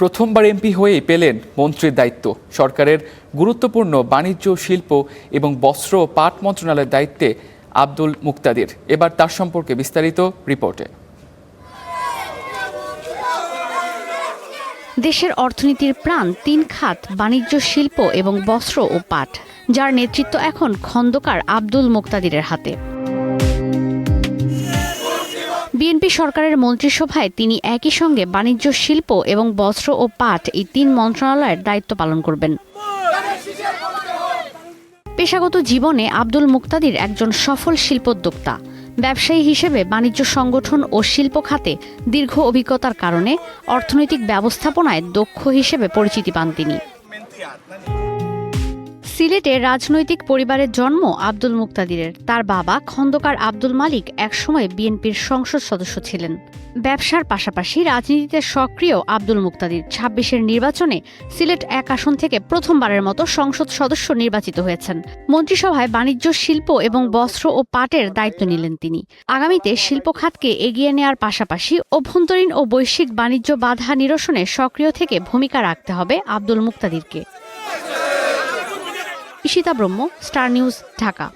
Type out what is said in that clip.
প্রথমবার এমপি হয়েই পেলেন মন্ত্রীর দায়িত্ব। সরকারের গুরুত্বপূর্ণ বাণিজ্য, শিল্প এবং বস্ত্র ও পাট মন্ত্রণালয়ের দায়িত্বে আব্দুল মুক্তাদির। এবার তার সম্পর্কে বিস্তারিত রিপোর্টে। দেশের অর্থনীতির প্রাণ তিন খাত, বাণিজ্য, শিল্প এবং বস্ত্র ও পাট, যার নেতৃত্ব এখন খন্দকার আব্দুল মুক্তাদিরের হাতে। বিএনপি সরকারের মন্ত্রিসভায় তিনি একই সঙ্গে বাণিজ্য, শিল্প এবং বস্ত্র ও পাট এই তিন মন্ত্রণালয়ের দায়িত্ব পালন করবেন। পেশাগত জীবনে আব্দুল মুক্তাদির একজন সফল শিল্পোদ্যোক্তা। ব্যবসায়ী হিসেবে বাণিজ্য সংগঠন ও শিল্প খাতে দীর্ঘ অভিজ্ঞতার কারণে অর্থনৈতিক ব্যবস্থাপনায় দক্ষ হিসেবে পরিচিতি পান তিনি। সিলেটে রাজনৈতিক পরিবারের জন্ম আব্দুল মুক্তাদিরের। তার বাবা খন্দকার আব্দুল মালিক একসময় বিএনপির সংসদ সদস্য ছিলেন। ব্যবসার পাশাপাশি রাজনীতিতে সক্রিয় আব্দুল মুক্তাদির ২৬-এর নির্বাচনে সিলেট ১ আসন থেকে প্রথমবারের মতো সংসদ সদস্য নির্বাচিত হয়েছেন। মন্ত্রিসভায় বাণিজ্য, শিল্প এবং বস্ত্র ও পাটের দায়িত্ব নিলেন তিনি। আগামীতে শিল্প খাতকে এগিয়ে নেয়ার পাশাপাশি অভ্যন্তরীণ ও বৈশ্বিক বাণিজ্য বাধা নিরসনে সক্রিয় থেকে ভূমিকা রাখতে হবে আব্দুল মুক্তাদিরকে। ঈশিতা ব্রহ্ম, স্টার নিউজ, ঢাকা।